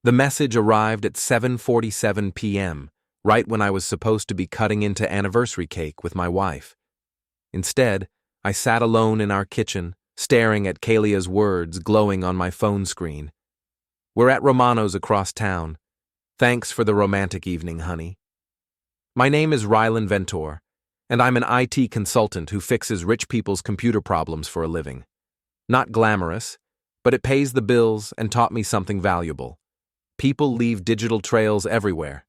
The message arrived at 7:47 p.m., right when I was supposed to be cutting into anniversary cake with my wife. Instead, I sat alone in our kitchen, staring at Kalia's words glowing on my phone screen. "We're at Romano's across town. Thanks for the romantic evening, honey." My name is Rylan Ventor, and I'm an IT consultant who fixes rich people's computer problems for a living. Not glamorous, but it pays the bills and taught me something valuable. People leave digital trails everywhere,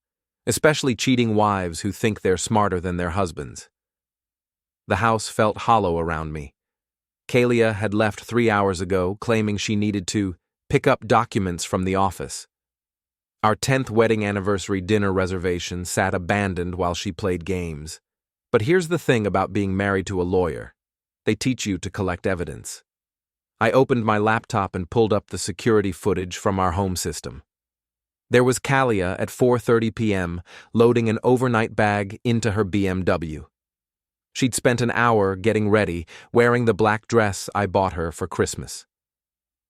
especially cheating wives who think they're smarter than their husbands. The house felt hollow around me. Kalia had left 3 hours ago, claiming she needed to pick up documents from the office. Our 10th wedding anniversary dinner reservation sat abandoned while she played games. But here's the thing about being married to a lawyer. They teach you to collect evidence. I opened my laptop and pulled up the security footage from our home system. There was Kalia at 4:30 p.m. loading an overnight bag into her BMW. She'd spent an hour getting ready, wearing the black dress I bought her for Christmas.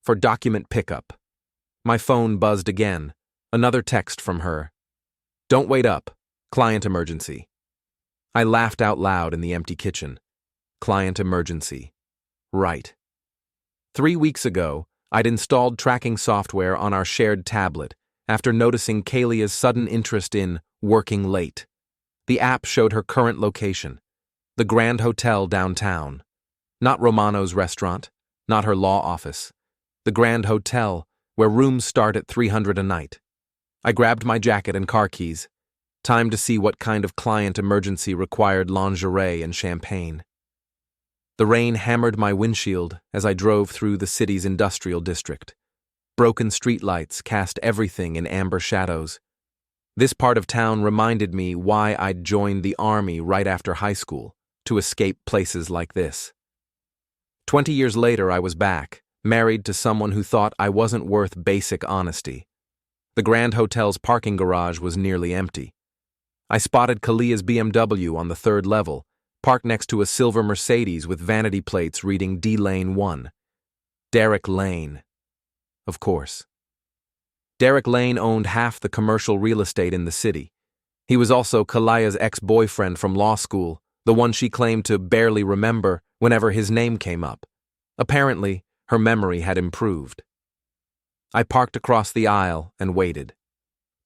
For document pickup. My phone buzzed again. Another text from her. "Don't wait up. Client emergency." I laughed out loud in the empty kitchen. Client emergency. Right. 3 weeks ago, I'd installed tracking software on our shared tablet after noticing Kalia's sudden interest in working late. The app showed her current location. The Grand Hotel downtown. Not Romano's restaurant, not her law office. The Grand Hotel, where rooms start at $300 a night. I grabbed my jacket and car keys. Time to see what kind of client emergency required lingerie and champagne. The rain hammered my windshield as I drove through the city's industrial district. Broken streetlights cast everything in amber shadows. This part of town reminded me why I'd joined the army right after high school, to escape places like this. 20 years later, I was back, married to someone who thought I wasn't worth basic honesty. The Grand Hotel's parking garage was nearly empty. I spotted Kalia's BMW on the 3rd level, parked next to a silver Mercedes with vanity plates reading D Lane 1. Derek Lane. Of course. Derek Lane owned half the commercial real estate in the city. He was also Kalia's ex-boyfriend from law school, the one she claimed to barely remember whenever his name came up. Apparently, her memory had improved. I parked across the aisle and waited.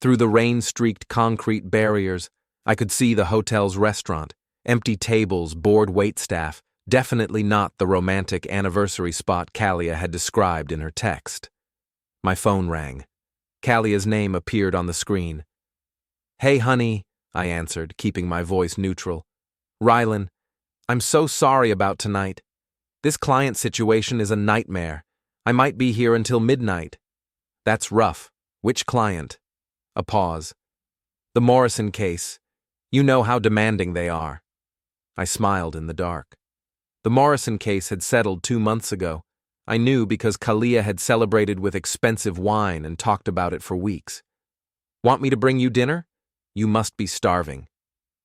Through the rain-streaked concrete barriers, I could see the hotel's restaurant, empty tables, bored waitstaff, definitely not the romantic anniversary spot Kalia had described in her text. My phone rang. Kalia's name appeared on the screen. "Hey, honey," I answered, keeping my voice neutral. "Rylan, I'm so sorry about tonight. This client situation is a nightmare. I might be here until midnight." "That's rough. Which client?" A pause. "The Morrison case. You know how demanding they are." I smiled in the dark. The Morrison case had settled 2 months ago. I knew because Kalia had celebrated with expensive wine and talked about it for weeks. "Want me to bring you dinner? You must be starving."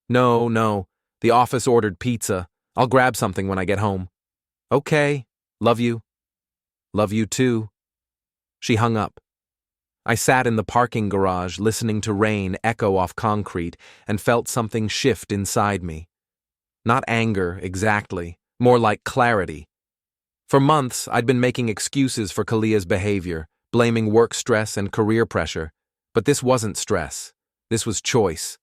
No. The office ordered pizza. I'll grab something when I get home." "Okay. Love you." "Love you too." She hung up. I sat in the parking garage listening to rain echo off concrete and felt something shift inside me. Not anger, exactly, more like clarity. For months, I'd been making excuses for Kalia's behavior, blaming work stress and career pressure. But this wasn't stress. This was choice.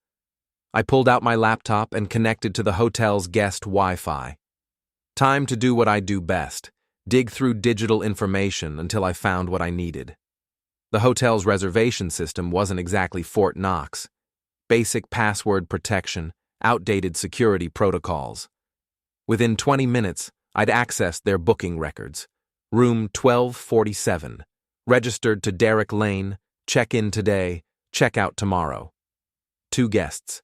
I pulled out my laptop and connected to the hotel's guest Wi-Fi. Time to do what I do best, dig through digital information until I found what I needed. The hotel's reservation system wasn't exactly Fort Knox. Basic password protection, outdated security protocols. Within 20 minutes, I'd accessed their booking records. Room 1247, registered to Derek Lane, check-in today, check-out tomorrow. 2 guests.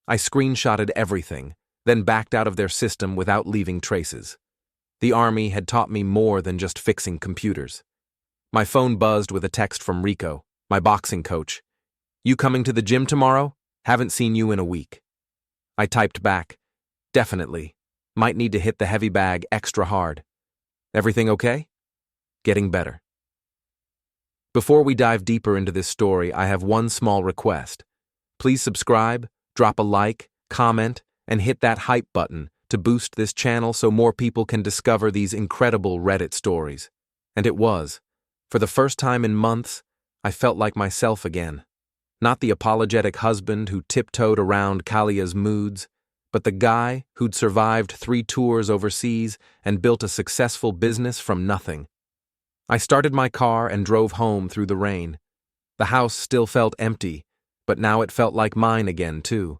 I screenshotted everything, then backed out of their system without leaving traces. The Army had taught me more than just fixing computers. My phone buzzed with a text from Rico, my boxing coach. "You coming to the gym tomorrow? Haven't seen you in a week." I typed back, "Definitely. Might need to hit the heavy bag extra hard." "Everything okay?" "Getting better." Before we dive deeper into this story, I have one small request. Please subscribe, drop a like, comment, and hit that hype button to boost this channel so more people can discover these incredible Reddit stories. And it was. For the first time in months, I felt like myself again. Not the apologetic husband who tiptoed around Kalia's moods, but the guy who'd survived 3 tours overseas and built a successful business from nothing. I started my car and drove home through the rain. The house still felt empty, but now it felt like mine again, too.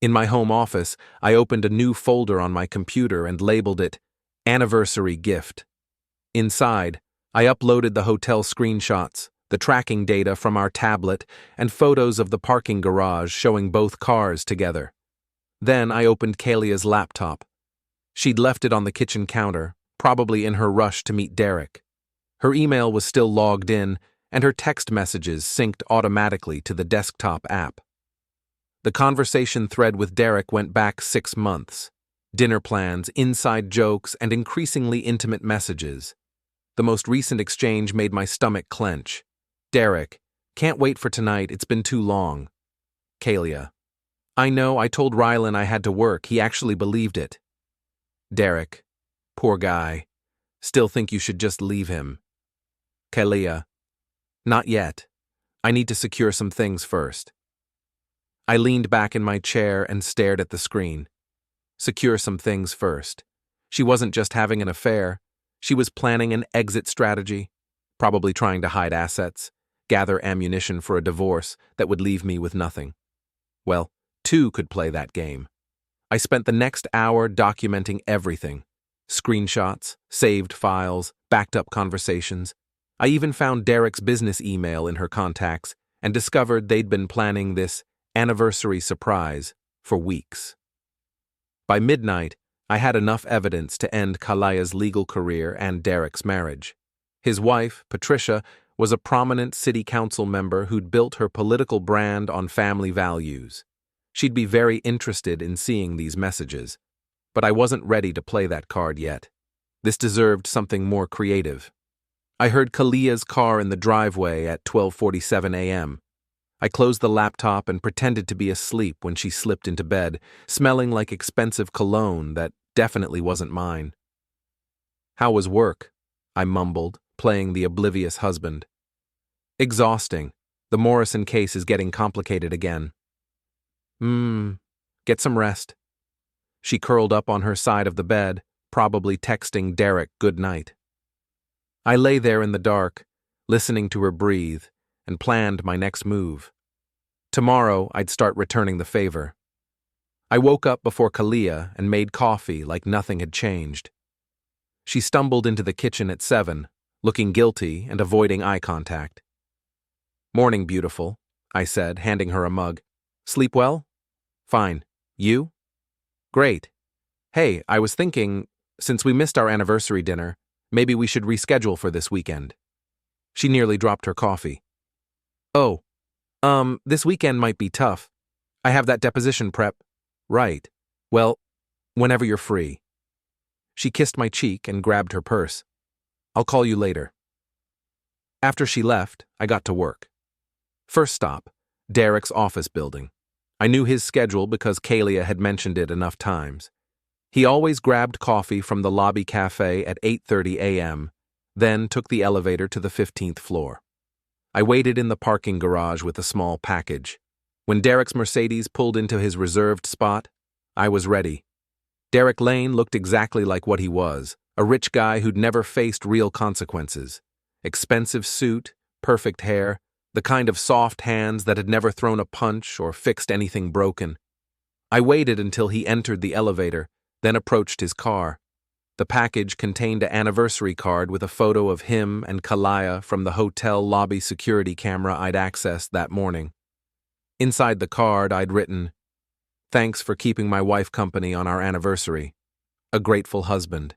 In my home office, I opened a new folder on my computer and labeled it Anniversary Gift. Inside, I uploaded the hotel screenshots, the tracking data from our tablet, and photos of the parking garage showing both cars together. Then I opened Kalia's laptop. She'd left it on the kitchen counter, probably in her rush to meet Derek. Her email was still logged in, and her text messages synced automatically to the desktop app. The conversation thread with Derek went back 6 months. Dinner plans, inside jokes, and increasingly intimate messages. The most recent exchange made my stomach clench. Derek, can't wait for tonight, it's been too long. Kalia, I know, I told Rylan I had to work, he actually believed it. Derek, poor guy. Still think you should just leave him. Kalia, not yet. I need to secure some things first. I leaned back in my chair and stared at the screen. Secure some things first. She wasn't just having an affair. She was planning an exit strategy, probably trying to hide assets, gather ammunition for a divorce that would leave me with nothing. Well, 2 could play that game. I spent the next hour documenting everything. Screenshots, saved files, backed up conversations. I even found Derek's business email in her contacts and discovered they'd been planning this anniversary surprise for weeks. By midnight, I had enough evidence to end Kalia's legal career and Derek's marriage. His wife, Patricia, was a prominent city council member who'd built her political brand on family values. She'd be very interested in seeing these messages, but I wasn't ready to play that card yet. This deserved something more creative. I heard Kalia's car in the driveway at 12:47 a.m. I closed the laptop and pretended to be asleep when she slipped into bed, smelling like expensive cologne that definitely wasn't mine. How was work? I mumbled, playing the oblivious husband. Exhausting. The Morrison case is getting complicated again. Get some rest. She curled up on her side of the bed, probably texting Derek good night. I lay there in the dark, listening to her breathe, and planned my next move. Tomorrow, I'd start returning the favor. I woke up before Kalia and made coffee like nothing had changed. She stumbled into the kitchen at 7, looking guilty and avoiding eye contact. Morning, beautiful, I said, handing her a mug. Sleep well? Fine. You? Great. Hey, I was thinking, since we missed our anniversary dinner, maybe we should reschedule for this weekend. She nearly dropped her coffee. Oh, this weekend might be tough. I have that deposition prep. Right. Well, whenever you're free. She kissed my cheek and grabbed her purse. I'll call you later. After she left, I got to work. First stop, Derek's office building. I knew his schedule because Kalia had mentioned it enough times. He always grabbed coffee from the lobby cafe at 8:30 a.m., then took the elevator to the 15th floor. I waited in the parking garage with a small package. When Derek's Mercedes pulled into his reserved spot, I was ready. Derek Lane looked exactly like what he was, a rich guy who'd never faced real consequences. Expensive suit, perfect hair, the kind of soft hands that had never thrown a punch or fixed anything broken. I waited until he entered the elevator, then approached his car. The package contained an anniversary card with a photo of him and Kalia from the hotel lobby security camera I'd accessed that morning. Inside the card, I'd written, "Thanks for keeping my wife company on our anniversary. A grateful husband."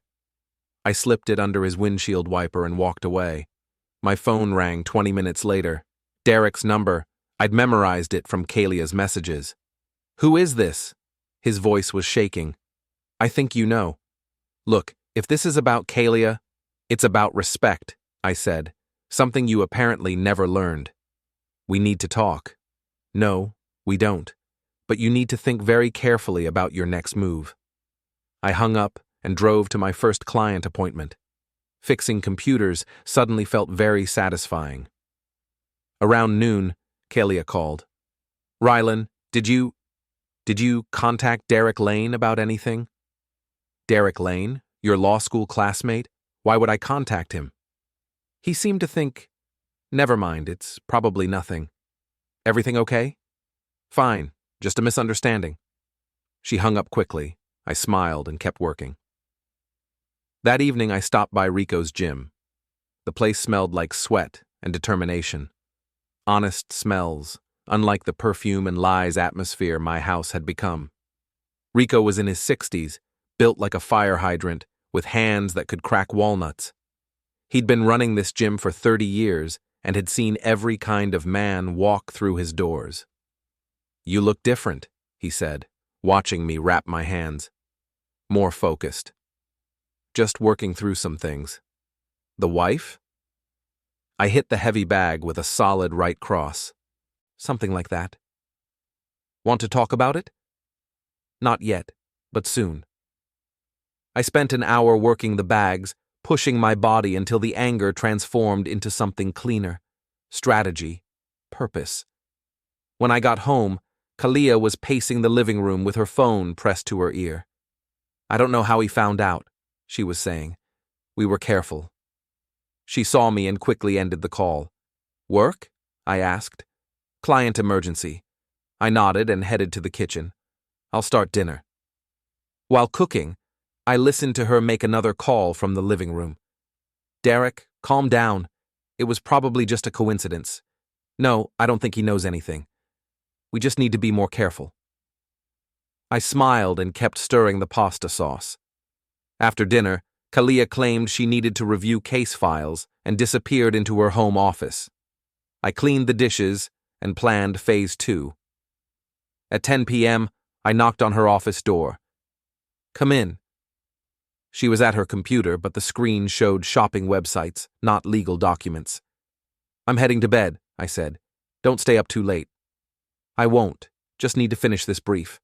I slipped it under his windshield wiper and walked away. My phone rang 20 minutes later. Derek's number. I'd memorized it from Kalia's messages. "Who is this?" His voice was shaking. "I think you know." "Look, if this is about Kalia, it's about respect," I said, Something you apparently never learned. We need to talk. No, we don't. But you need to think very carefully about your next move. I hung up and drove to my first client appointment. Fixing computers suddenly felt very satisfying. Around noon, Kalia called. Rylan, did you contact Derek Lane about anything? Derek Lane? Your law school classmate? Why would I contact him? He seemed to think, never mind, it's probably nothing. Everything okay? Fine, just a misunderstanding. She hung up quickly. I smiled and kept working. That evening I stopped by Rico's gym. The place smelled like sweat and determination. Honest smells, unlike the perfume and lies atmosphere my house had become. Rico was in his 60s, built like a fire hydrant, with hands that could crack walnuts. He'd been running this gym for 30 years and had seen every kind of man walk through his doors. You look different, he said, watching me wrap my hands. More focused. Just working through some things. The wife? I hit the heavy bag with a solid right cross. Something like that. Want to talk about it? Not yet, but soon. I spent an hour working the bags, pushing my body until the anger transformed into something cleaner. Strategy. Purpose. When I got home, Kalia was pacing the living room with her phone pressed to her ear. I don't know how he found out, she was saying. We were careful. She saw me and quickly ended the call. Work? I asked. Client emergency. I nodded and headed to the kitchen. I'll start dinner. While cooking, I listened to her make another call from the living room. Derek, calm down. It was probably just a coincidence. No, I don't think he knows anything. We just need to be more careful. I smiled and kept stirring the pasta sauce. After dinner, Kalia claimed she needed to review case files and disappeared into her home office. I cleaned the dishes and planned phase 2. At 10 p.m., I knocked on her office door. Come in. She was at her computer, but the screen showed shopping websites, not legal documents. I'm heading to bed, I said. Don't stay up too late. I won't. Just need to finish this brief.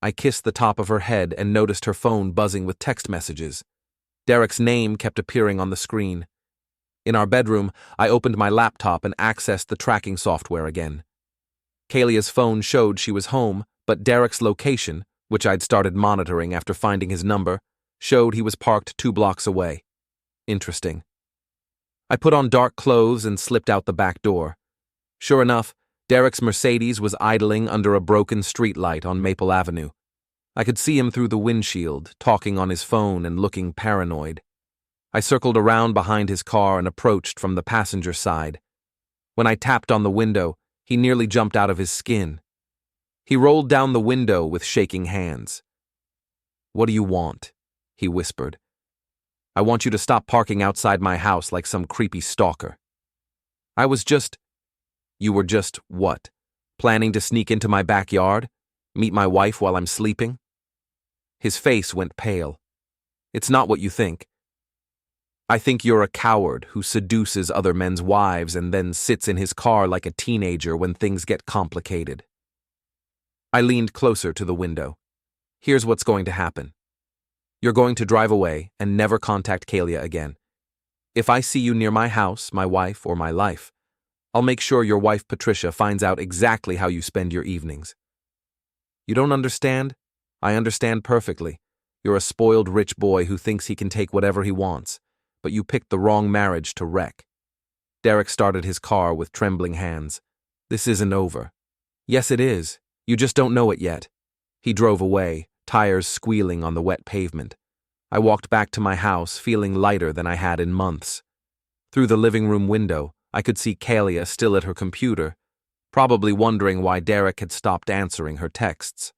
I kissed the top of her head and noticed her phone buzzing with text messages. Derek's name kept appearing on the screen. In our bedroom, I opened my laptop and accessed the tracking software again. Kalia's phone showed she was home, but Derek's location, which I'd started monitoring after finding his number, showed he was parked 2 blocks away. Interesting. I put on dark clothes and slipped out the back door. Sure enough, Derek's Mercedes was idling under a broken streetlight on Maple Avenue. I could see him through the windshield, talking on his phone and looking paranoid. I circled around behind his car and approached from the passenger side. When I tapped on the window, he nearly jumped out of his skin. He rolled down the window with shaking hands. What do you want? He whispered. I want you to stop parking outside my house like some creepy stalker. You were just what? Planning to sneak into my backyard? Meet my wife while I'm sleeping? His face went pale. It's not what you think. I think you're a coward who seduces other men's wives and then sits in his car like a teenager when things get complicated. I leaned closer to the window. Here's what's going to happen. You're going to drive away and never contact Kalia again. If I see you near my house, my wife, or my life, I'll make sure your wife Patricia finds out exactly how you spend your evenings. You don't understand? I understand perfectly. You're a spoiled rich boy who thinks he can take whatever he wants, but you picked the wrong marriage to wreck. Derek started his car with trembling hands. This isn't over. Yes, it is. You just don't know it yet. He drove away, tires squealing on the wet pavement. I walked back to my house feeling lighter than I had in months. Through the living room window, I could see Kalia still at her computer, probably wondering why Derek had stopped answering her texts.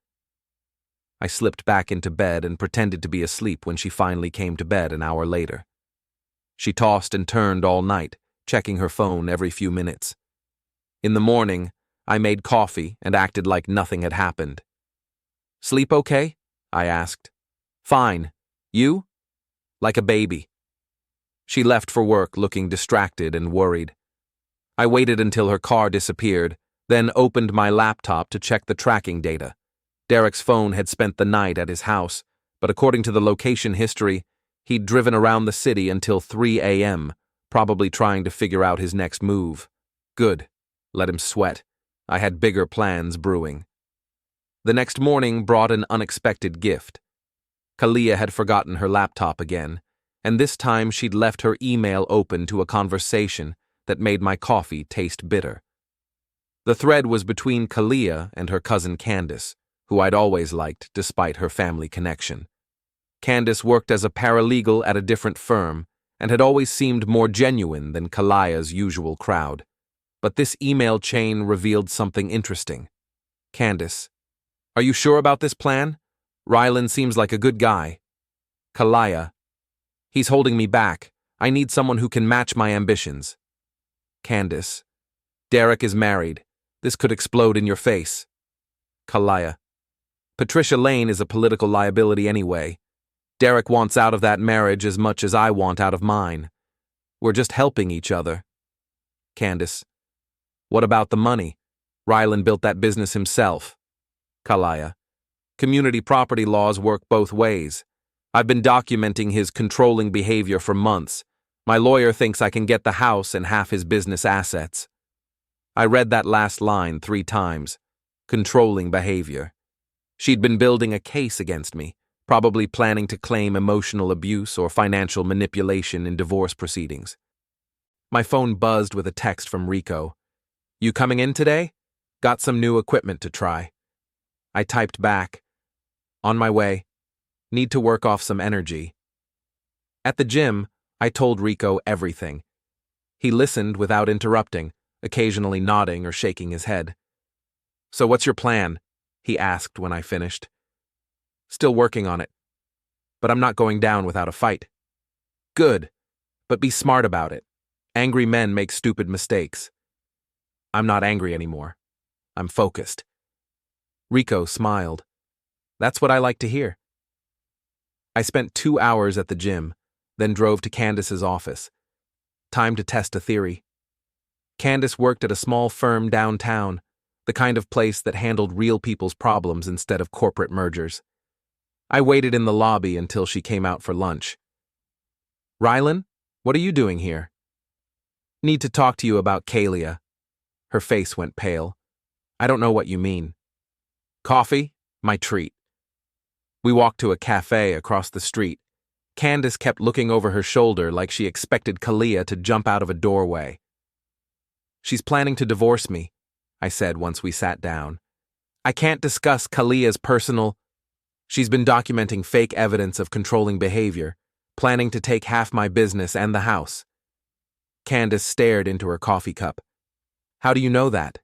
I slipped back into bed and pretended to be asleep when she finally came to bed an hour later. She tossed and turned all night, checking her phone every few minutes. In the morning, I made coffee and acted like nothing had happened. Sleep okay? I asked. Fine. You? Like a baby. She left for work looking distracted and worried. I waited until her car disappeared, then opened my laptop to check the tracking data. Derek's phone had spent the night at his house, but according to the location history, he'd driven around the city until 3 a.m., probably trying to figure out his next move. Good. Let him sweat. I had bigger plans brewing. The next morning brought an unexpected gift. Kalia had forgotten her laptop again, and this time she'd left her email open to a conversation that made my coffee taste bitter. The thread was between Kalia and her cousin Candace, who I'd always liked despite her family connection. Candace worked as a paralegal at a different firm and had always seemed more genuine than Kalia's usual crowd. But this email chain revealed something interesting. Candace: "Are you sure about this plan? Rylan seems like a good guy." Kalia: "He's holding me back. I need someone who can match my ambitions." Candace: "Derek is married. This could explode in your face." Kalia: "Patricia Lane is a political liability anyway. Derek wants out of that marriage as much as I want out of mine. We're just helping each other." Candace: "What about the money? Rylan built that business himself." Kalia: "Community property laws work both ways. I've been documenting his controlling behavior for months. My lawyer thinks I can get the house and half his business assets." I read that last line 3 times. Controlling behavior. She'd been building a case against me, probably planning to claim emotional abuse or financial manipulation in divorce proceedings. My phone buzzed with a text from Rico. "You coming in today? Got some new equipment to try." I typed back, "On my way. Need to work off some energy." At the gym, I told Rico everything. He listened without interrupting, occasionally nodding or shaking his head. "So what's your plan?" he asked when I finished. "Still working on it. But I'm not going down without a fight." "Good. But be smart about it. Angry men make stupid mistakes." "I'm not angry anymore. I'm focused." Rico smiled. "That's what I like to hear." I spent 2 hours at the gym, then drove to Candace's office. Time to test a theory. Candace worked at a small firm downtown, the kind of place that handled real people's problems instead of corporate mergers. I waited in the lobby until she came out for lunch. "Rylan, what are you doing here?" "Need to talk to you about Kalia." Her face went pale. "I don't know what you mean." "Coffee? My treat." We walked to a cafe across the street. Candace kept looking over her shoulder like she expected Kalia to jump out of a doorway. "She's planning to divorce me," I said once we sat down. "I can't discuss Kalia's personal—" "She's been documenting fake evidence of controlling behavior, planning to take half my business and the house." Candace stared into her coffee cup. "How do you know that?"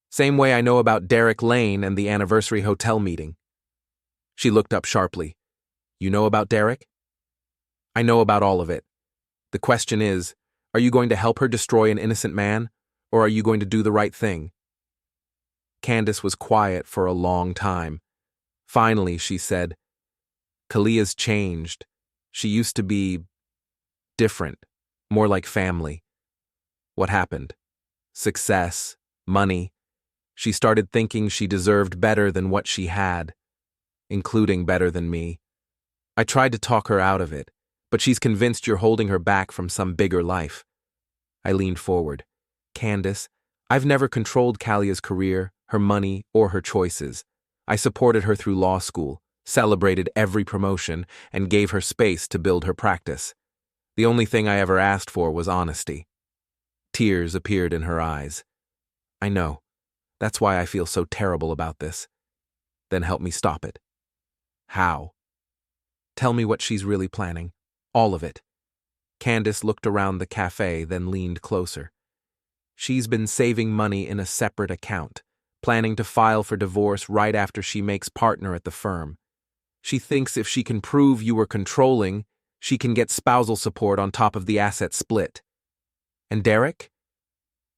"Same way I know about Derek Lane and the anniversary hotel meeting." She looked up sharply. "You know about Derek?" "I know about all of it. The question is, are you going to help her destroy an innocent man, or are you going to do the right thing?" Candace was quiet for a long time. Finally, she said, "Kalia's changed. She used to be different, more like family." "What happened?" "Success, money. She started thinking she deserved better than what she had, including better than me. I tried to talk her out of it, but she's convinced you're holding her back from some bigger life." I leaned forward. "Candace, I've never controlled Kalia's career, her money, or her choices. I supported her through law school, celebrated every promotion, and gave her space to build her practice. The only thing I ever asked for was honesty." Tears appeared in her eyes. "I know. That's why I feel so terrible about this." "Then help me stop it." "How?" "Tell me what she's really planning. All of it." Candace looked around the cafe, then leaned closer. "She's been saving money in a separate account, planning to file for divorce right after she makes partner at the firm. She thinks if she can prove you were controlling, she can get spousal support on top of the asset split." "And Derek?"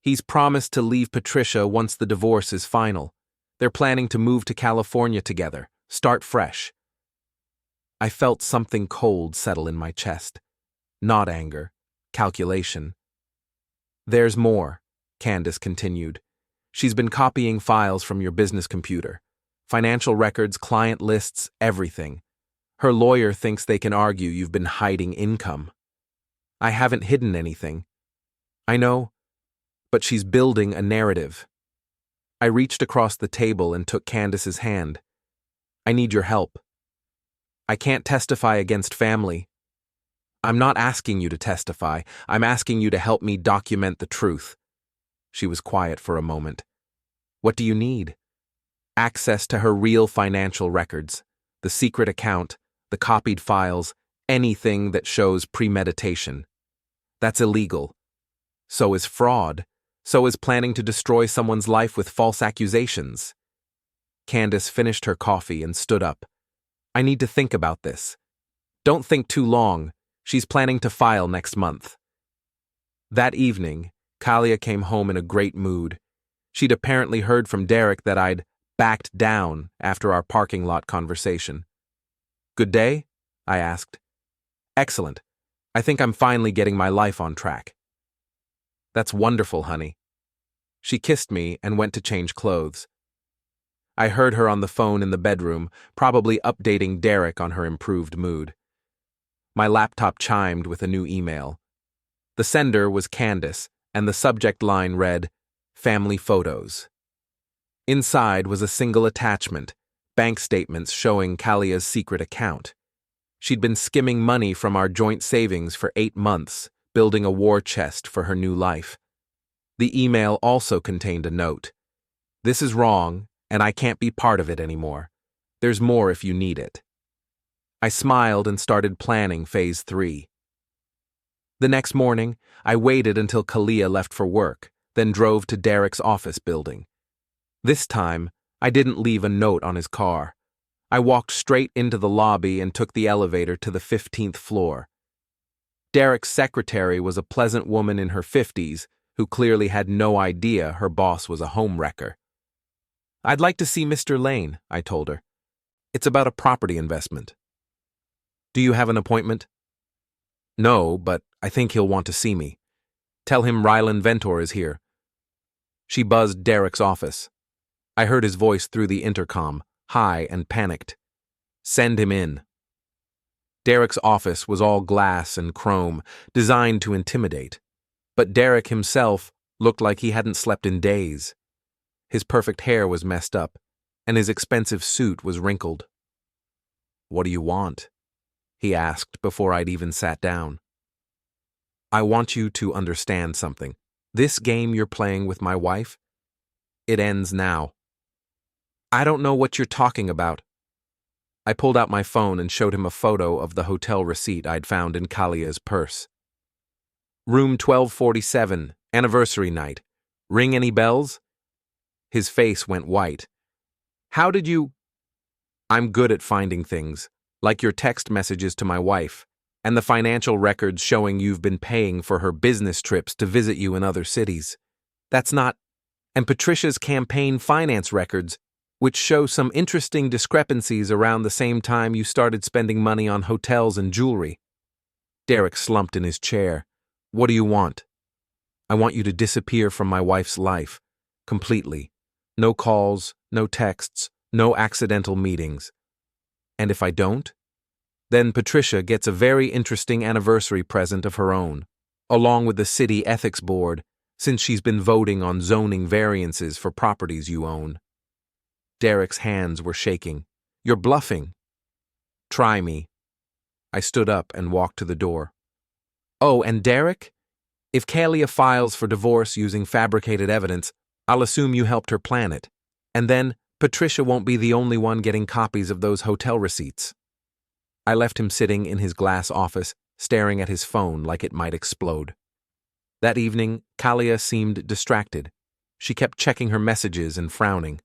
"He's promised to leave Patricia once the divorce is final. They're planning to move to California together, start fresh." I felt something cold settle in my chest. not anger, calculation. There's more, Candace continued. She's been copying files from your business computer. Financial records, client lists, everything. Her lawyer thinks they can argue you've been hiding income. I haven't hidden anything. I know, but she's building a narrative. I reached across the table and took Candace's hand. I need your help. I can't testify against family. I'm not asking you to testify. I'm asking you to help me document the truth. She was quiet for a moment. What do you need? Access to her real financial records, the secret account, the copied files, anything that shows premeditation. That's illegal. So is fraud. So is planning to destroy someone's life with false accusations. Candace finished her coffee and stood up. I need to think about this. Don't think too long. She's planning to file next month. That evening, Kalia came home in a great mood. She'd apparently heard from Derek that I'd backed down after our parking lot conversation. Good day? I asked. Excellent. I think I'm finally getting my life on track. That's wonderful, honey. She kissed me and went to change clothes. I heard her on the phone in the bedroom, probably updating Derek on her improved mood. My laptop chimed with a new email. The sender was Candace, and the subject line read, Family Photos. Inside was a single attachment, bank statements showing Kalia's secret account. She'd been skimming money from our joint savings for 8 months, building a war chest for her new life. The email also contained a note. This is wrong, and I can't be part of it anymore. There's more if you need it. I smiled and started planning phase 3. The next morning, I waited until Kalia left for work, then drove to Derek's office building. This time, I didn't leave a note on his car. I walked straight into the lobby and took the elevator to the 15th floor. Derek's secretary was a pleasant woman in her 50s who clearly had no idea her boss was a homewrecker. I'd like to see Mr. Lane, I told her. It's about a property investment. Do you have an appointment? No, but I think he'll want to see me. Tell him Rylan Ventor is here. She buzzed Derek's office. I heard his voice through the intercom, high and panicked. Send him in. Derek's office was all glass and chrome, designed to intimidate. But Derek himself looked like he hadn't slept in days. His perfect hair was messed up, and his expensive suit was wrinkled. What do you want? He asked before I'd even sat down. I want you to understand something. This game you're playing with my wife, it ends now. I don't know what you're talking about. I pulled out my phone and showed him a photo of the hotel receipt I'd found in Kalia's purse. Room 1247, anniversary night. Ring any bells? His face went white. How did you... I'm good at finding things, like your text messages to my wife, and the financial records showing you've been paying for her business trips to visit you in other cities. That's not... And Patricia's campaign finance records, which show some interesting discrepancies around the same time you started spending money on hotels and jewelry. Derek slumped in his chair. What do you want? I want you to disappear from my wife's life. Completely. No calls, no texts, no accidental meetings. And if I don't? Then Patricia gets a very interesting anniversary present of her own, along with the city ethics board, since she's been voting on zoning variances for properties you own. Derek's hands were shaking. You're bluffing. Try me. I stood up and walked to the door. Oh, and Derek? If Kalia files for divorce using fabricated evidence, I'll assume you helped her plan it. And then Patricia won't be the only one getting copies of those hotel receipts. I left him sitting in his glass office, staring at his phone like it might explode. That evening, Kalia seemed distracted. She kept checking her messages and frowning.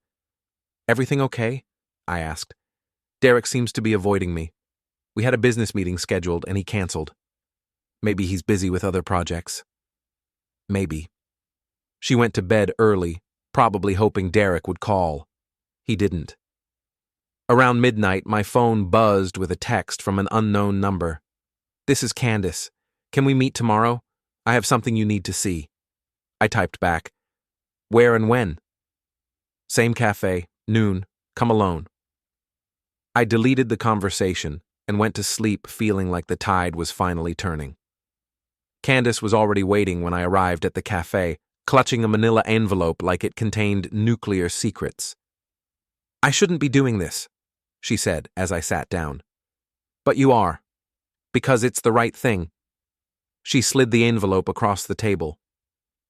Everything okay? I asked. Derek seems to be avoiding me. We had a business meeting scheduled and he canceled. Maybe he's busy with other projects. Maybe. She went to bed early, probably hoping Derek would call. He didn't. Around midnight, my phone buzzed with a text from an unknown number. This is Candace. Can we meet tomorrow? I have something you need to see. I typed back. Where and when? Same cafe, noon, come alone. I deleted the conversation and went to sleep feeling like the tide was finally turning. Candace was already waiting when I arrived at the cafe, clutching a manila envelope like it contained nuclear secrets. I shouldn't be doing this, she said as I sat down. But you are, because it's the right thing. She slid the envelope across the table.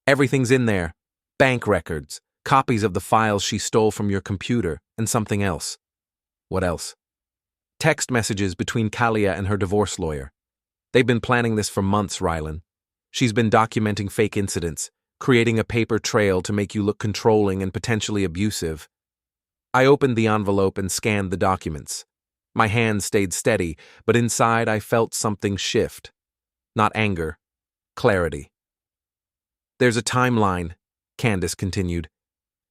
Everything's in there, bank records, copies of the files she stole from your computer, and something else. What else? Text messages between Kalia and her divorce lawyer. They've been planning this for months, Rylan. She's been documenting fake incidents, creating a paper trail to make you look controlling and potentially abusive. I opened the envelope and scanned the documents. My hand stayed steady, but inside I felt something shift. Not anger, clarity. There's a timeline, Candace continued.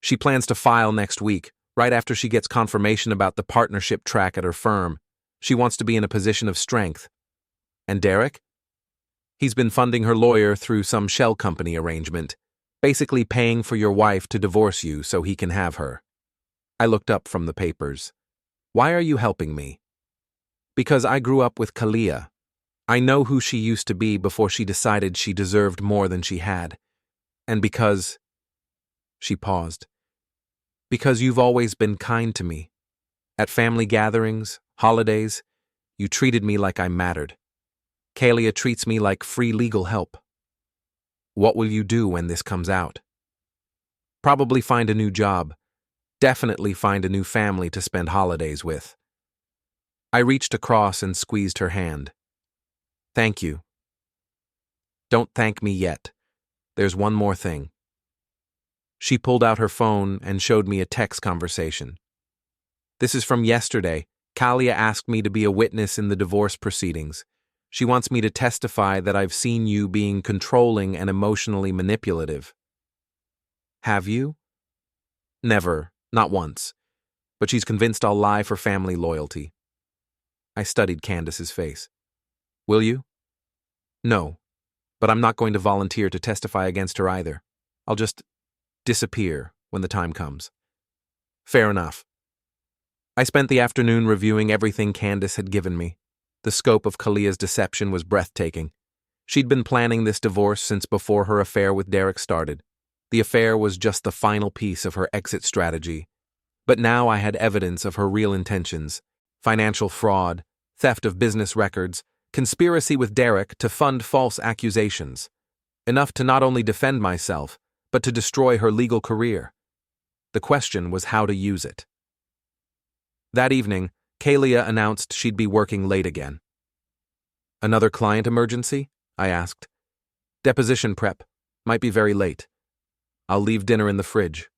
She plans to file next week, right after she gets confirmation about the partnership track at her firm. She wants to be in a position of strength. And Derek? He's been funding her lawyer through some shell company arrangement, basically paying for your wife to divorce you so he can have her. I looked up from the papers. Why are you helping me? Because I grew up with Kalia. I know who she used to be before she decided she deserved more than she had. And because... She paused. Because you've always been kind to me. At family gatherings, holidays, you treated me like I mattered. Kalia treats me like free legal help. What will you do when this comes out? Probably find a new job. Definitely find a new family to spend holidays with. I reached across and squeezed her hand. Thank you. Don't thank me yet. There's one more thing. She pulled out her phone and showed me a text conversation. This is from yesterday. Kalia asked me to be a witness in the divorce proceedings. She wants me to testify that I've seen you being controlling and emotionally manipulative. Have you? Never, not once. But she's convinced I'll lie for family loyalty. I studied Candace's face. Will you? No, but I'm not going to volunteer to testify against her either. I'll just disappear when the time comes. Fair enough. I spent the afternoon reviewing everything Candace had given me. The scope of Kalia's deception was breathtaking. She'd been planning this divorce since before her affair with Derek started. The affair was just the final piece of her exit strategy. But now I had evidence of her real intentions: financial fraud, theft of business records, conspiracy with Derek to fund false accusations. Enough to not only defend myself, but to destroy her legal career. The question was how to use it. That evening, Kalia announced she'd be working late again. Another client emergency? I asked. Deposition prep. Might be very late. I'll leave dinner in the fridge.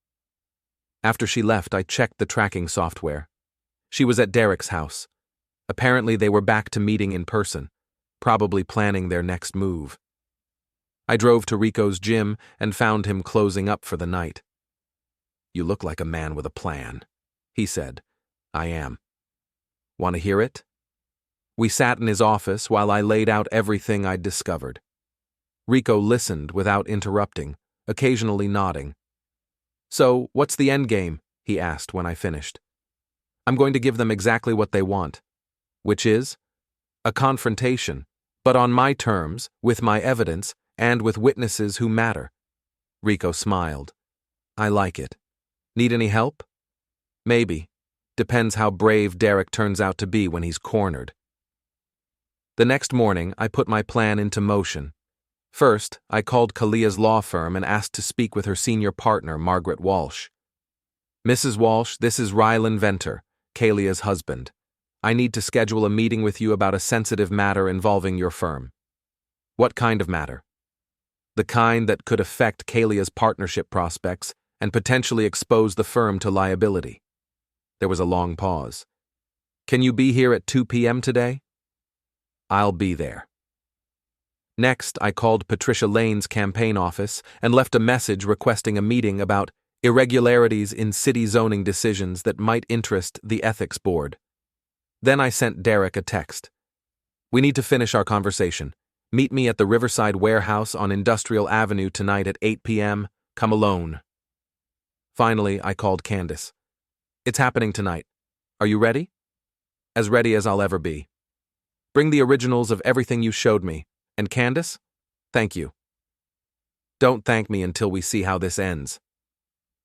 After she left, I checked the tracking software. She was at Derek's house. Apparently they were back to meeting in person, probably planning their next move. I drove to Rico's gym and found him closing up for the night. You look like a man with a plan, he said. I am. Want to hear it? We sat in his office while I laid out everything I'd discovered. Rico listened without interrupting, occasionally nodding. So, what's the end game? He asked when I finished. I'm going to give them exactly what they want. Which is? A confrontation, but on my terms, with my evidence, and with witnesses who matter. Rico smiled. I like it. Need any help? Maybe. Depends how brave Derek turns out to be when he's cornered. The next morning, I put my plan into motion. First, I called Kalia's law firm and asked to speak with her senior partner, Margaret Walsh. Mrs. Walsh, this is Rylan Ventor, Kalia's husband. I need to schedule a meeting with you about a sensitive matter involving your firm. What kind of matter? The kind that could affect Kalia's partnership prospects and potentially expose the firm to liability. There was a long pause. Can you be here at 2 p.m. today? I'll be there. Next, I called Patricia Lane's campaign office and left a message requesting a meeting about irregularities in city zoning decisions that might interest the ethics board. Then I sent Derek a text. We need to finish our conversation. Meet me at the Riverside Warehouse on Industrial Avenue tonight at 8 p.m. Come alone. Finally, I called Candace. It's happening tonight. Are you ready? As ready as I'll ever be. Bring the originals of everything you showed me. And Candace? Thank you. Don't thank me until we see how this ends.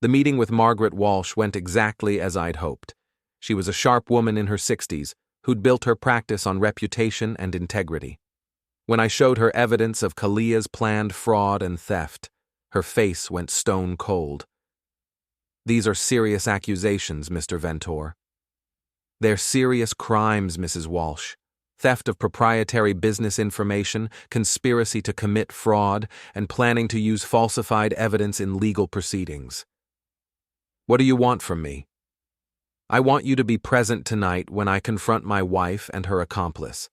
The meeting with Margaret Walsh went exactly as I'd hoped. She was a sharp woman in her 60s who'd built her practice on reputation and integrity. When I showed her evidence of Kalia's planned fraud and theft, her face went stone cold. These are serious accusations, Mr. Ventor. They're serious crimes, Mrs. Walsh. Theft of proprietary business information, conspiracy to commit fraud, and planning to use falsified evidence in legal proceedings. What do you want from me? I want you to be present tonight when I confront my wife and her accomplice,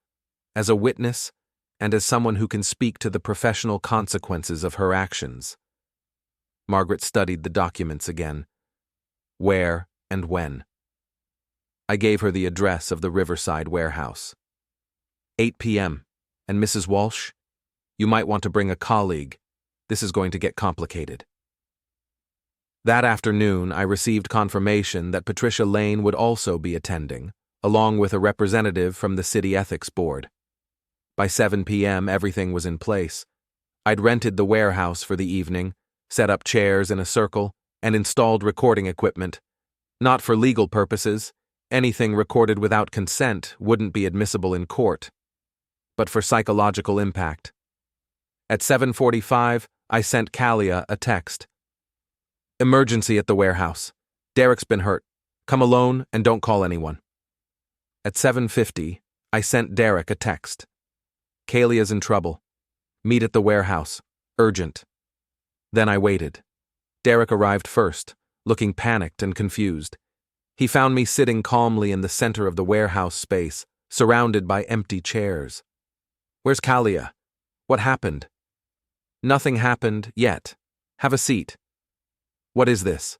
as a witness and as someone who can speak to the professional consequences of her actions. Margaret studied the documents again. Where and when? I gave her the address of the Riverside Warehouse. 8 p.m. And Mrs. Walsh, you might want to bring a colleague. This is going to get complicated. That afternoon, I received confirmation that Patricia Lane would also be attending, along with a representative from the City Ethics Board. By 7 p.m., everything was in place. I'd rented the warehouse for the evening, set up chairs in a circle, and installed recording equipment. Not for legal purposes. Anything recorded without consent wouldn't be admissible in court. But for psychological impact. At 7:45, I sent Kalia a text. Emergency at the warehouse. Derek's been hurt. Come alone and don't call anyone. At 7:50, I sent Derek a text. Kalia's in trouble. Meet at the warehouse. Urgent. Then I waited. Derek arrived first, looking panicked and confused. He found me sitting calmly in the center of the warehouse space, surrounded by empty chairs. Where's Kalia? What happened? Nothing happened yet. Have a seat. What is this?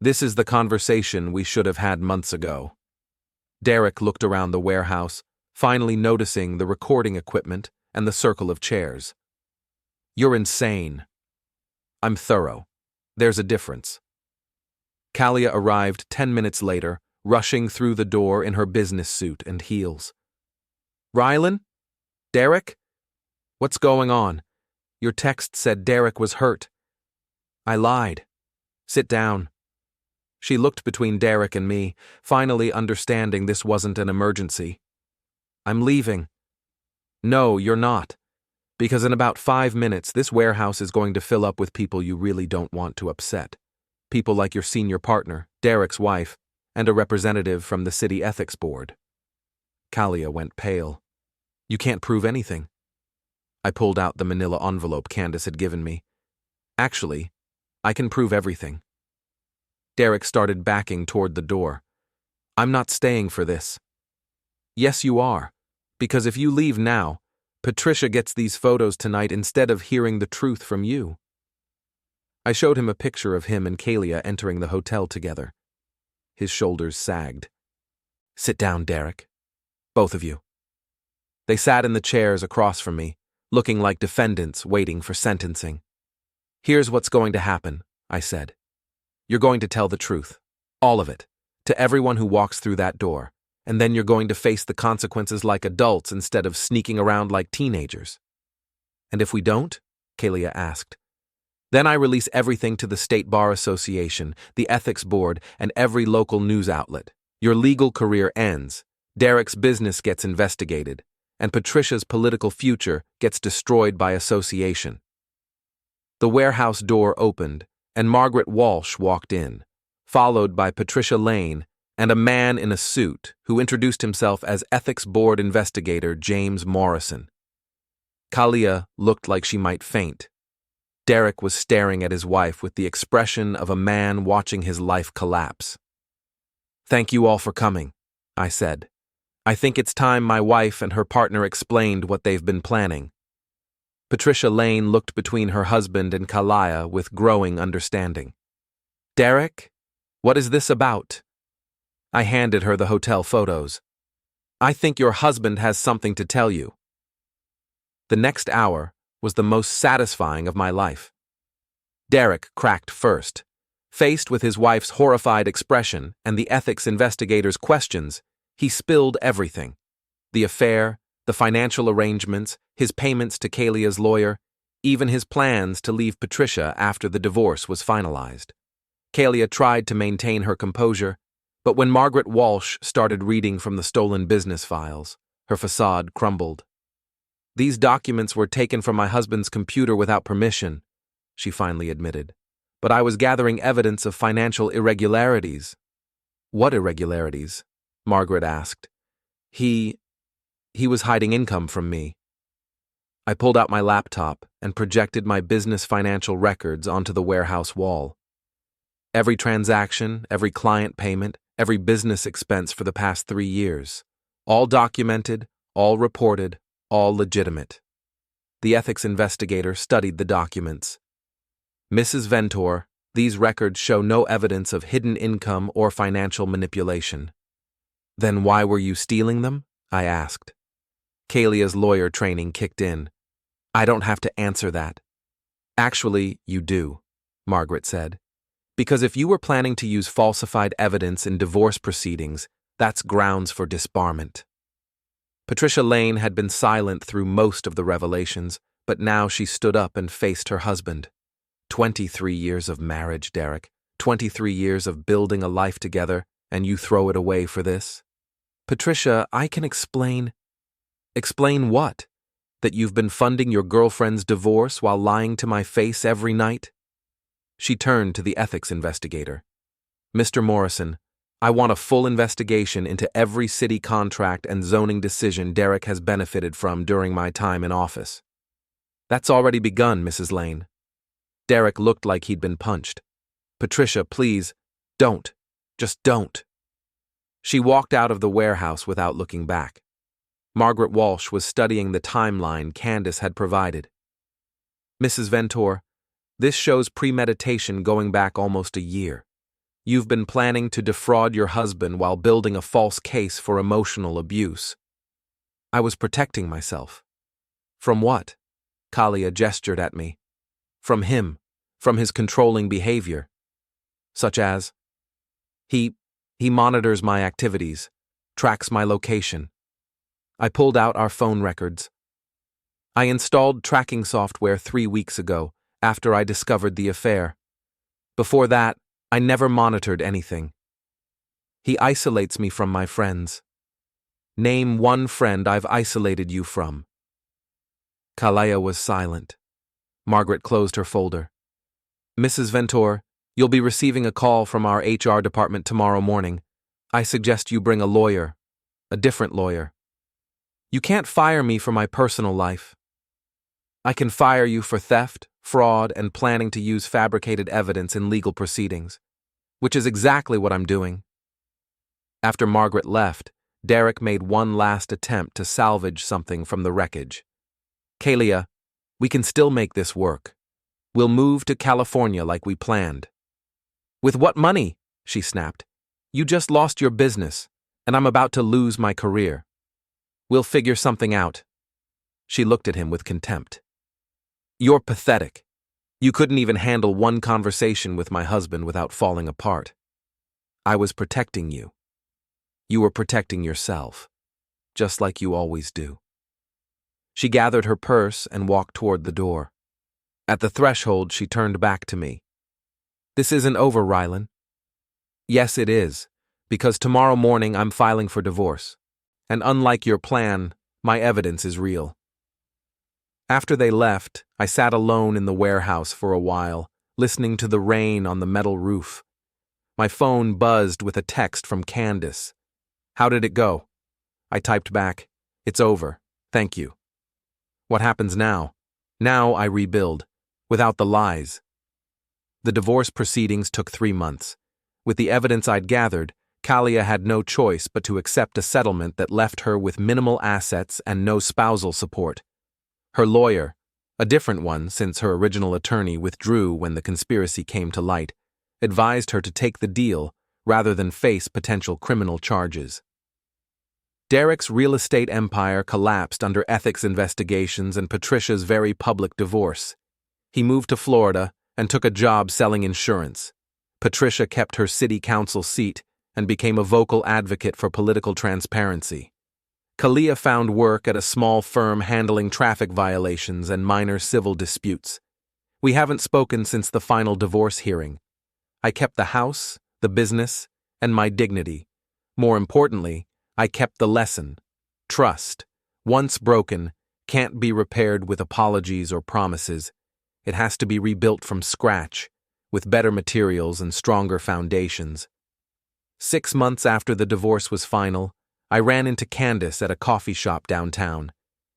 This is the conversation we should have had months ago. Derek looked around the warehouse, finally noticing the recording equipment and the circle of chairs. You're insane. I'm thorough. There's a difference. Kalia arrived 10 minutes later, rushing through the door in her business suit and heels. Rylan? Derek? What's going on? Your text said Derek was hurt. I lied. Sit down. She looked between Derek and me, finally understanding this wasn't an emergency. I'm leaving. No, you're not. Because in about 5 minutes, this warehouse is going to fill up with people you really don't want to upset. People like your senior partner, Derek's wife, and a representative from the City Ethics Board. Kalia went pale. You can't prove anything. I pulled out the manila envelope Candace had given me. Actually, I can prove everything. Derek started backing toward the door. I'm not staying for this. Yes, you are. Because if you leave now, Patricia gets these photos tonight instead of hearing the truth from you. I showed him a picture of him and Kalia entering the hotel together. His shoulders sagged. Sit down, Derek. Both of you. They sat in the chairs across from me, looking like defendants waiting for sentencing. Here's what's going to happen, I said. You're going to tell the truth. All of it. To everyone who walks through that door. And then you're going to face the consequences like adults instead of sneaking around like teenagers. And if we don't? Kalia asked. Then I release everything to the State Bar Association, the Ethics Board, and every local news outlet. Your legal career ends, Derek's business gets investigated, and Patricia's political future gets destroyed by association. The warehouse door opened, and Margaret Walsh walked in, followed by Patricia Lane and a man in a suit who introduced himself as Ethics Board Investigator James Morrison. Kalia looked like she might faint. Derek was staring at his wife with the expression of a man watching his life collapse. Thank you all for coming, I said. I think it's time my wife and her partner explained what they've been planning. Patricia Lane looked between her husband and Kalia with growing understanding. Derek, what is this about? I handed her the hotel photos. I think your husband has something to tell you. The next hour was the most satisfying of my life. Derek cracked first. Faced with his wife's horrified expression and the ethics investigator's questions, he spilled everything. The affair, the financial arrangements, his payments to Kalia's lawyer, even his plans to leave Patricia after the divorce was finalized. Kalia tried to maintain her composure, but when Margaret Walsh started reading from the stolen business files, her facade crumbled. "These documents were taken from my husband's computer without permission," she finally admitted. "But I was gathering evidence of financial irregularities." "What irregularities?" Margaret asked. He was hiding income from me." I pulled out my laptop and projected my business financial records onto the warehouse wall. Every transaction, every client payment, every business expense for the past 3 years. All documented, all reported, all legitimate. The ethics investigator studied the documents. "Mrs. Ventor, these records show no evidence of hidden income or financial manipulation." "Then why were you stealing them?" I asked. Kalia's lawyer training kicked in. "I don't have to answer that." "Actually, you do," Margaret said. "Because if you were planning to use falsified evidence in divorce proceedings, that's grounds for disbarment." Patricia Lane had been silent through most of the revelations, but now she stood up and faced her husband. 23 years of marriage, Derek. 23 years of building a life together, and you throw it away for this? "Patricia, I can explain." "Explain what? That you've been funding your girlfriend's divorce while lying to my face every night?" She turned to the ethics investigator. "Mr. Morrison, I want a full investigation into every city contract and zoning decision Derek has benefited from during my time in office." "That's already begun, Mrs. Lane." Derek looked like he'd been punched. "Patricia, please, don't. Just don't." She walked out of the warehouse without looking back. Margaret Walsh was studying the timeline Candace had provided. "Mrs. Ventor, this shows premeditation going back almost a year. You've been planning to defraud your husband while building a false case for emotional abuse." "I was protecting myself." "From what?" Kalia gestured at me. "From him, from his controlling behavior." "Such as?" He monitors my activities, tracks my location." I pulled out our phone records. "I installed tracking software 3 weeks ago, after I discovered the affair. Before that, I never monitored anything. He isolates me from my friends." "Name one friend I've isolated you from." Kalia was silent. Margaret closed her folder. "Mrs. Ventor, you'll be receiving a call from our HR department tomorrow morning. I suggest you bring a lawyer, a different lawyer. You can't fire me for my personal life. I can fire you for theft, fraud, and planning to use fabricated evidence in legal proceedings, which is exactly what I'm doing." After Margaret left, Derek made one last attempt to salvage something from the wreckage. "Kalia, we can still make this work. We'll move to California like we planned." "With what money?" she snapped. "You just lost your business, and I'm about to lose my career. We'll figure something out." She looked at him with contempt. "You're pathetic. You couldn't even handle one conversation with my husband without falling apart. I was protecting you. You were protecting yourself, just like you always do." She gathered her purse and walked toward the door. At the threshold, she turned back to me. "This isn't over, Rylan." "Yes, it is, because tomorrow morning I'm filing for divorce. And unlike your plan, my evidence is real." After they left, I sat alone in the warehouse for a while, listening to the rain on the metal roof. My phone buzzed with a text from Candace. "How did it go?" I typed back, "It's over. Thank you." What happens now? Now I rebuild, without the lies. The divorce proceedings took 3 months. With the evidence I'd gathered, Kalia had no choice but to accept a settlement that left her with minimal assets and no spousal support. Her lawyer, a different one since her original attorney withdrew when the conspiracy came to light, advised her to take the deal rather than face potential criminal charges. Derek's real estate empire collapsed under ethics investigations and Patricia's very public divorce. He moved to Florida and took a job selling insurance. Patricia kept her city council seat and became a vocal advocate for political transparency. Kalia found work at a small firm handling traffic violations and minor civil disputes. We haven't spoken since the final divorce hearing. I kept the house, the business, and my dignity. More importantly, I kept the lesson. Trust, once broken, can't be repaired with apologies or promises. It has to be rebuilt from scratch, with better materials and stronger foundations. 6 months after the divorce was final, I ran into Candace at a coffee shop downtown.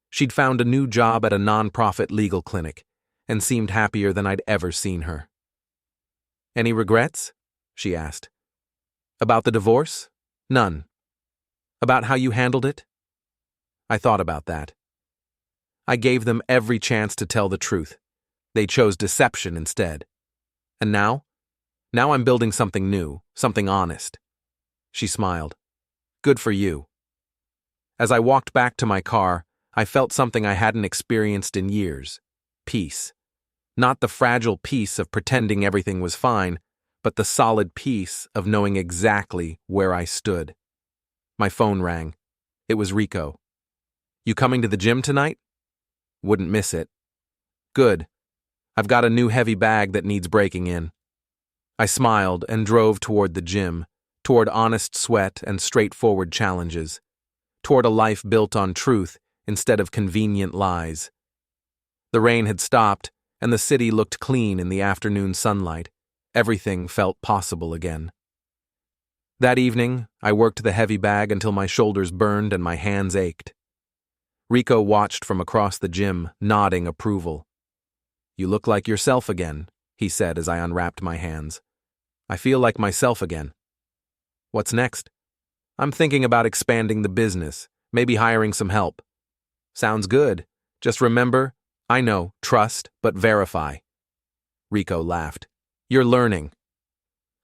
She'd found a new job at a non-profit legal clinic and seemed happier than I'd ever seen her. "Any regrets?" she asked. "About the divorce? None. About how you handled it?" I thought about that. I gave them every chance to tell the truth. They chose deception instead. And now? Now I'm building something new, something honest. She smiled. "Good for you." As I walked back to my car, I felt something I hadn't experienced in years. Peace. Not the fragile peace of pretending everything was fine, but the solid peace of knowing exactly where I stood. My phone rang. It was Rico. "You coming to the gym tonight?" "Wouldn't miss it." "Good. I've got a new heavy bag that needs breaking in." I smiled and drove toward the gym, toward honest sweat and straightforward challenges, toward a life built on truth instead of convenient lies. The rain had stopped, and the city looked clean in the afternoon sunlight. Everything felt possible again. That evening, I worked the heavy bag until my shoulders burned and my hands ached. Rico watched from across the gym, nodding approval. "You look like yourself again," he said as I unwrapped my hands. "I feel like myself again." "What's next?" "I'm thinking about expanding the business, maybe hiring some help." "Sounds good. Just remember, I know, trust, but verify." Rico laughed. "You're learning."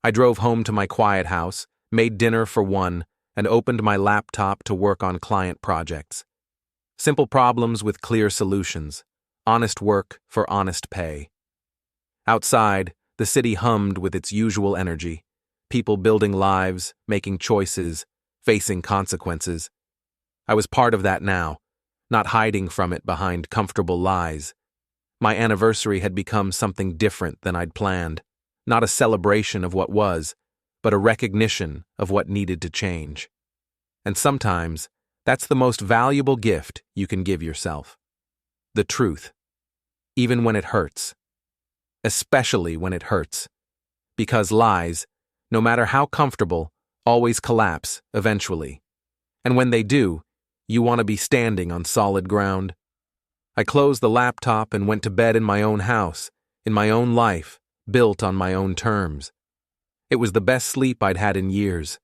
I drove home to my quiet house, made dinner for one, and opened my laptop to work on client projects. Simple problems with clear solutions. Honest work for honest pay. Outside, the city hummed with its usual energy. People building lives, making choices, facing consequences. I was part of that now, not hiding from it behind comfortable lies. My anniversary had become something different than I'd planned. Not a celebration of what was, but a recognition of what needed to change. And sometimes, that's the most valuable gift you can give yourself. The truth. Even when it hurts. Especially when it hurts. Because lies, no matter how comfortable, always collapse eventually. And when they do, you want to be standing on solid ground. I closed the laptop and went to bed in my own house, in my own life, built on my own terms. It was the best sleep I'd had in years.